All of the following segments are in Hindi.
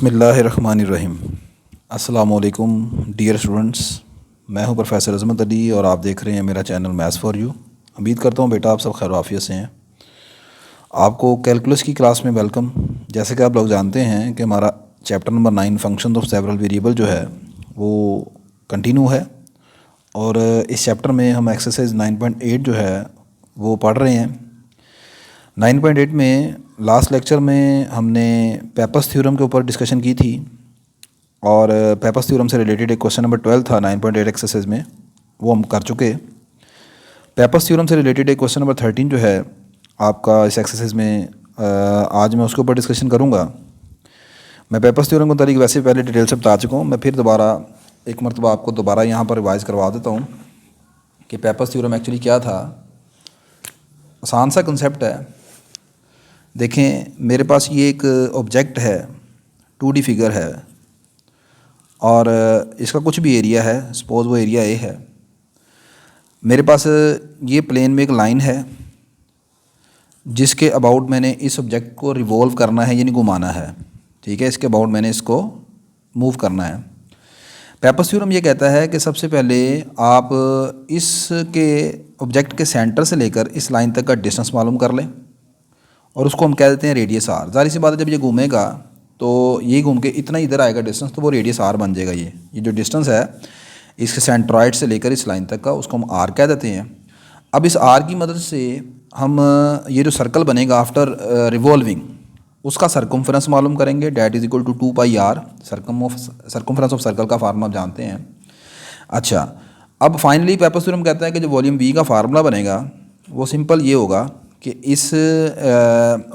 बिस्मिल्लाहिर्रहमानिर्रहीम। अस्सलामुअलैकुम डियर स्टूडेंट्स, मैं हूं प्रोफेसर अज़मत अली और आप देख रहे हैं मेरा चैनल मैथ्स फॉर यू। उम्मीद करता हूं बेटा आप सब खैर आफियत से हैं। आपको कैलकुलस की क्लास में वेलकम। जैसे कि आप लोग जानते हैं कि हमारा chapter number 9 function of several variable जो है वो कंटिन्यू है और इस चैप्टर में हम एक्सरसाइज 9.8 जो है वो पढ़ रहे हैं। 9.8 में लास्ट लेक्चर में हमने पेपर्स थ्योरम के ऊपर डिस्कशन की थी और पेपर्स थ्योरम से रिलेटेड एक क्वेश्चन नंबर 12 था 9.8 एक्सरसाइज में, वो हम कर चुके। पेपर्स थ्योरम से रिलेटेड एक क्वेश्चन नंबर 13 जो है आपका इस एक्सरसाइज में आज मैं उसके ऊपर डिस्कशन करूँगा। मैं पेपर्स थ्योरम को तारीख वैसे पहले डिटेल से बता चुका हूँ, मैं फिर दोबारा एक मरतबा आपको दोबारा यहाँ पर रिवाइज़ करवा देता हूँ कि पेपर्स थ्योरम एक्चुअली क्या था। आसान सा कंसेप्ट है। देखें मेरे पास ये एक ऑब्जेक्ट है, 2D फिगर है और इसका कुछ भी एरिया है, सपोज़ वो एरिया ए है। मेरे पास ये प्लेन में एक लाइन है जिसके अबाउट मैंने इस ऑब्जेक्ट को रिवॉल्व करना है यानी घुमाना है, ठीक है। इसके अबाउट मैंने इसको मूव करना है। पेपर्स थ्योरम ये कहता है कि सबसे पहले आप इसके ऑब्जेक्ट के सेंटर से लेकर इस लाइन तक का डिस्टेंस मालूम कर लें और उसको हम कह देते हैं रेडियस आर। ज़ाहिर सी बात है जब ये घूमेगा तो ये घूम के इतना इधर आएगा डिस्टेंस, तो वो रेडियस आर बन जाएगा। ये जो डिस्टेंस है इसके सेंट्रॉइड से लेकर इस लाइन तक का उसको हम आर कह देते हैं। अब इस आर की मदद से हम ये जो सर्कल बनेगा आफ्टर रिवॉल्विंग उसका सर्कमफ्रेंस मालूम करेंगे, that is equal to 2 pi R. Circumference of circle का फार्मूला आप जानते हैं। अच्छा, अब फाइनली पेपर्स थ्योरम कहता है कि जो वॉल्यूम वी का फार्मूला बनेगा वो सिंपल ये होगा कि इस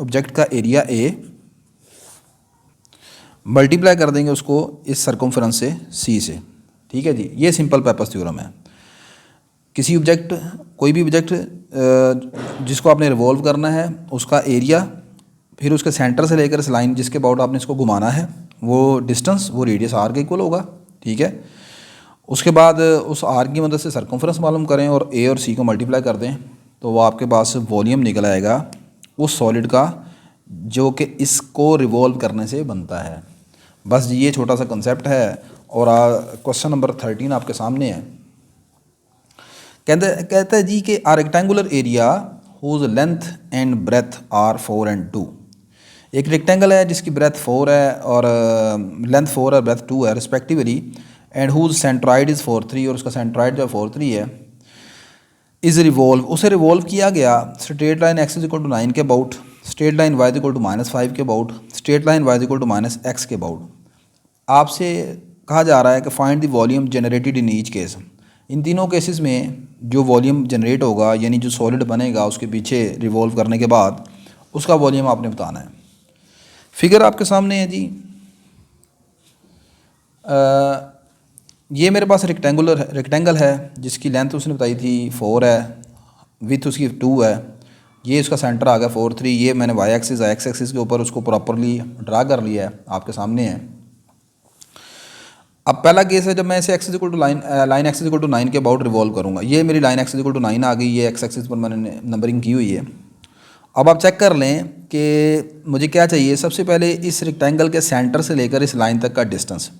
ऑब्जेक्ट का एरिया ए मल्टीप्लाई कर देंगे उसको इस सर्कमफ्रेंस से सी से, ठीक है जी। ये सिंपल पेपर्स थ्योरम है। किसी ऑब्जेक्ट, कोई भी ऑब्जेक्ट जिसको आपने रिवॉल्व करना है उसका एरिया, फिर उसके सेंटर से लेकर इस लाइन जिसके अबाउट आपने इसको घुमाना है वो डिस्टेंस, वो रेडियस आर के इक्वल होगा, ठीक है। उसके बाद उस आर की मदद से सर्कमफ्रेंस मालूम करें और ए और सी को मल्टीप्लाई कर दें तो वो आपके पास वॉल्यूम निकल आएगा उस सॉलिड का जो कि इसको रिवॉल्व करने से बनता है। बस ये छोटा सा कंसेप्ट है और क्वेश्चन नंबर 13 आपके सामने है। कहता है जी कि a rectangular area whose length and breadth are 4 and 2। एक रेक्टेंगल है जिसकी ब्रेथ 4 है और लेंथ 4 और ब्रेथ 2 है respectively, and whose centroid is 4 3 और उसका सेंट्रॉइड जो 4 3 है, इज़ रिवॉल्व, उसे रिवॉल्व किया गया straight line X is equal to 9 के about, straight line Y is equal to -5 के about, straight line Y is equal to -x के अबाउट। आपसे कहा जा रहा है कि find the volume generated in each case. इन तीनों केसेस में जो वॉल्यूम जनरेट होगा यानी जो सॉलिड बनेगा उसके पीछे रिवॉल्व करने के बाद उसका वॉल्यूम आपने बताना है। फिगर आपके सामने है जी। ये मेरे पास रेक्टेंगल है जिसकी लेंथ उसने बताई थी 4 है, विथ उसकी 2 है। ये इसका सेंटर आ गया 4 3। ये मैंने वाई एक्सिस एक्स एक्सिस के ऊपर उसको प्रॉपरली ड्रा कर लिया है, आपके सामने है। अब पहला केस है जब मैं इसे axis equal to line axis equal to 9 के अबाउट रिवॉल्व करूँगा। ये मेरी लाइन एक्सिस इक्वल टू 9 आ गई, ये एक्स एक्सिस पर मैंने नंबरिंग की हुई है। अब आप चेक कर लें कि मुझे क्या चाहिए। सबसे पहले इस रेक्टेंगल के सेंटर से लेकर इस लाइन तक का डिस्टेंस।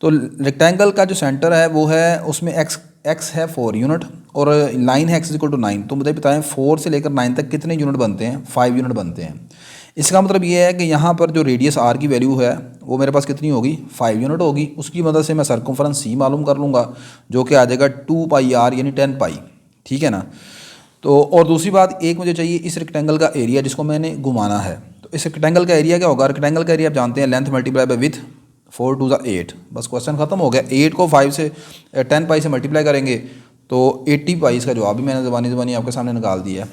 तो रेक्टेंगल का जो सेंटर है वो है उसमें एक्स है 4 यूनिट और लाइन है एक्स इक्वल टू 9। तो मुझे बताएं 4 से लेकर 9 तक कितने यूनिट बनते हैं? 5 यूनिट बनते हैं। इसका मतलब ये है कि यहाँ पर जो रेडियस आर की वैल्यू है वो मेरे पास कितनी होगी? 5 यूनिट होगी। उसकी मदद से मैं सर्कमफ्रेंस सी मालूम कर लूँगा जो कि आ जाएगा 2 पाई आर यानी 10 पाई, ठीक है ना। तो और दूसरी बात एक मुझे चाहिए इस रेक्टेंगल का एरिया जिसको मैंने घुमाना है। तो इस रेक्टेंगल का एरिया क्या होगा? रेक्टेंगल का एरिया आप जानते हैं लेंथ मल्टीप्लाई बाय विथ 4 2 8। बस क्वेश्चन खत्म हो गया। 8 को 5 से 10 पाई से मल्टीप्लाई करेंगे तो 80 पाई। इसका जवाब भी मैंने ज़बानी आपके सामने निकाल दिया है।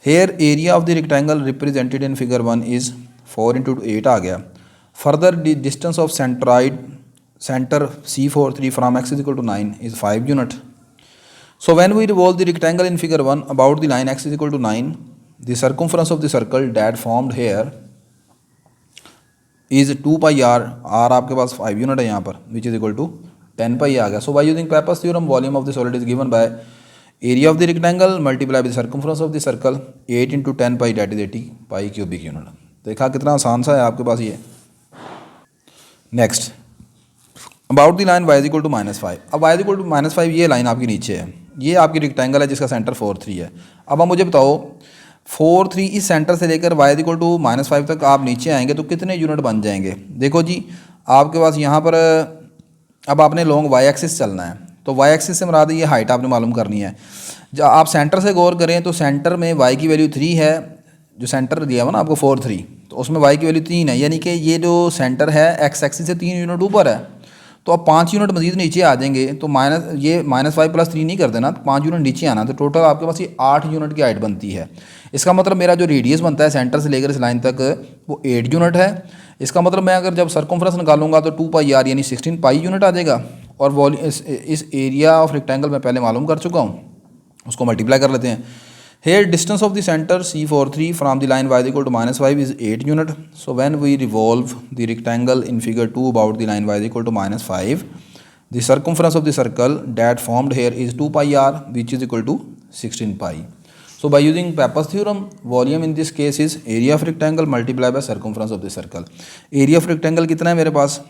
Here area of the rectangle represented in figure 1 is 4 × 8 आ गया। Further distance of center C4 3 from x is equal to 9 is 5 unit. So when we revolve the rectangle in figure 1 about the line x is equal to 9, the circumference of the circle that formed here is 2 pi r। r आपके पास 5 यूनिट है यहाँ पर, which is equal to 10 pi आ गया। So by using Pappus theorem, volume of the solid is given by area of the rectangle multiplied by the circumference of the circle 8 × 10 pi, that is 80 pi cubic unit। देखा कितना आसान सा है आपके पास ये। Next, about the line y is equal to -5। अब y इज इक्वल टू -5 ये लाइन आपकी नीचे है, ये आपकी रेक्टेंगल है जिसका सेंटर 4 3 है। अब आप मुझे बताओ 4 3 इस सेंटर से लेकर y इज इक्वल टू -5 तक आप नीचे आएंगे तो कितने यूनिट बन जाएंगे। देखो जी, आपके पास यहाँ पर अब आपने लॉन्ग y एक्सिस चलना है, तो y एक्सिस से मुराद ये हाइट आपने मालूम करनी है। जब आप सेंटर से गौर करें तो सेंटर में y की वैल्यू 3 है, जो सेंटर दिया हुआ ना आपको 4 3, तो उसमें y की वैल्यू 3 है, यानी कि ये जो सेंटर है x एक्सिस से 3 यूनिट ऊपर है। तो अब 5 यूनिट मजीद नीचे आ जाएंगे, तो -5 + 3 नहीं कर देना, 5 यूनिट नीचे आना, तो टोटल आपके पास ये 8 यूनिट की हाइट बनती है। इसका मतलब मेरा जो रेडियस बनता है सेंटर से लेकर इस लाइन तक वो 8 यूनिट है। इसका मतलब मैं अगर जब सर्कमफ्रेंस निकालूंगा तो 2πr यानी 16 पाई यूनिट आ जाएगा। और वॉल्यूम इस एरिया ऑफ रेक्टेंगल मैं पहले मालूम कर चुका हूँ, उसको मल्टीप्लाई कर लेते हैं। Here distance of the center C43 from the line y equal to -5 is 8 unit. So when we revolve the rectangle in figure 2 about the line y equal to -5, the circumference of the circle that formed here is 2πr, which is equal to 16 pi. So by using Pappus theorem, volume in this case is area of rectangle multiplied by circumference of the circle. Area of rectangle कितना है मेरे पास,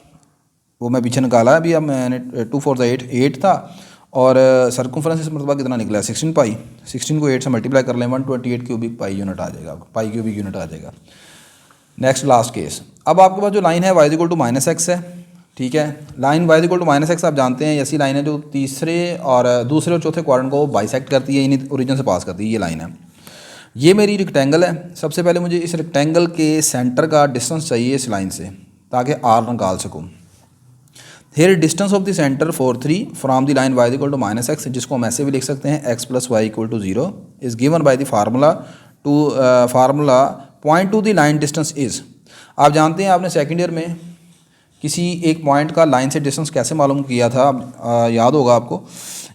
वो मैं पीछे निकाला है अभी, अब मैंने 2 4 8 था, और सर्कमफ्रेंस इस मरतबा कितना निकला है 16 पाई। 16 को 8 से मल्टीप्लाई कर लें, 128 क्यूबिक पाई यूनिट आ जाएगा, पाई क्यूबिक यूनिट आ जाएगा। नेक्स्ट लास्ट केस, अब आपके पास जो लाइन है y इक्वल टू -x है, ठीक है। Line y equal to -x आप जानते हैं ऐसी लाइन है जो तीसरे और दूसरे और चौथे क्वाड्रेंट को बाइसेक्ट करती है, यानी ओरिजिन से पास करती है। ये लाइन है, ये मेरी रेक्टेंगल है। सबसे पहले मुझे इस रेक्टेंगल के सेंटर का डिस्टेंस चाहिए इस लाइन से, ताकि r निकाल सकूँ। Here distance of the center 4 3 from the line y equal to -x, जिसको हम ऐसे भी लिख सकते हैं x + y = 0, is given by the formula point to the line distance is। आप जानते हैं, आपने सेकेंड ईयर में किसी एक पॉइंट का लाइन से डिस्टेंस कैसे मालूम किया था, याद होगा आपको।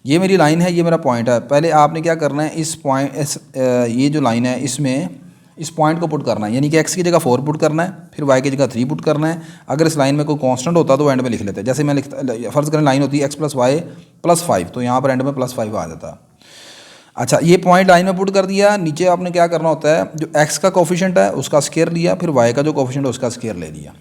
ये मेरी लाइन है, ये मेरा पॉइंट है। पहले आपने क्या करना है, इस पॉइंट ये जो लाइन है इसमें इस पॉइंट को पुट करना है, यानी कि x की जगह 4 पुट करना है, फिर y की जगह 3 पुट करना है। अगर इस लाइन में कोई कांस्टेंट होता तो एंड में लिख लेते हैं। जैसे मैं लिखता, फर्ज करें लाइन होती है x + y + 5, तो यहाँ पर एंड में +5 आ जाता। अच्छा, ये पॉइंट लाइन में पुट कर दिया। नीचे आपने क्या करना होता है, जो x का कोफिशिएंट है उसका स्क्वायर लिया, फिर y का जो कोफिशिएंट है उसका स्क्वायर ले लिया,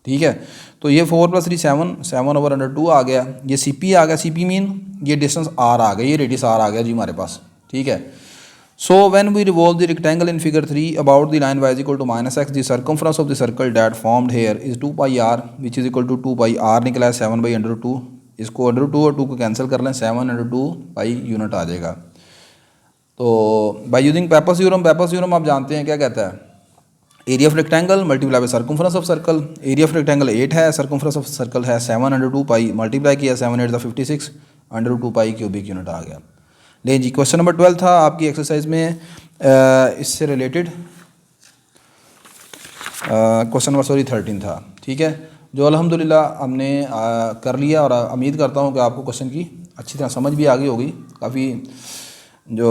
ठीक है। तो ये 4 + 3 7 7/2 आ गया। ये CP आ गया, CP मीन ये डिस्टेंस r आ गया, ये रेडियस r आ गया जी हमारे पास, ठीक है। So when we revolve the rectangle in figure 3 about the line y is equal to -x, the circumference of the circle that formed here is 2πr, which is equal to 2πr निकला है 7/√2। इसको √2 और 2 को कैंसिल कर लें, 7/2 पाई यूनिट आ जाएगा। तो बाय यूजिंग पेपर्स थ्योरम आप जानते हैं क्या कहता है, area of rectangle multiply by circumference of circle. Area of rectangle 8 है, सर्कमफ्रेंस ऑफ सर्कल है 7/2 पाई, मल्टीप्लाई किया 7 8 56 √2 पाई क्यूबिक यूनिट आ गया। ले जी, क्वेश्चन नंबर 12 था आपकी एक्सरसाइज में, इससे रिलेटेड क्वेश्चन नंबर 13 था, ठीक है, जो अल्हम्दुलिल्लाह हमने कर लिया। और उम्मीद करता हूँ कि आपको क्वेश्चन की अच्छी तरह समझ भी आ गई होगी। काफ़ी जो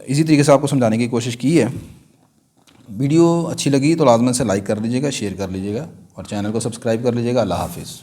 इसी तरीके से आपको समझाने की कोशिश की है। वीडियो अच्छी लगी तो लाजमन से लाइक कर लीजिएगा, शेयर कर लीजिएगा और चैनल को सब्सक्राइब कर लीजिएगा। अल्लाह हाफिज़।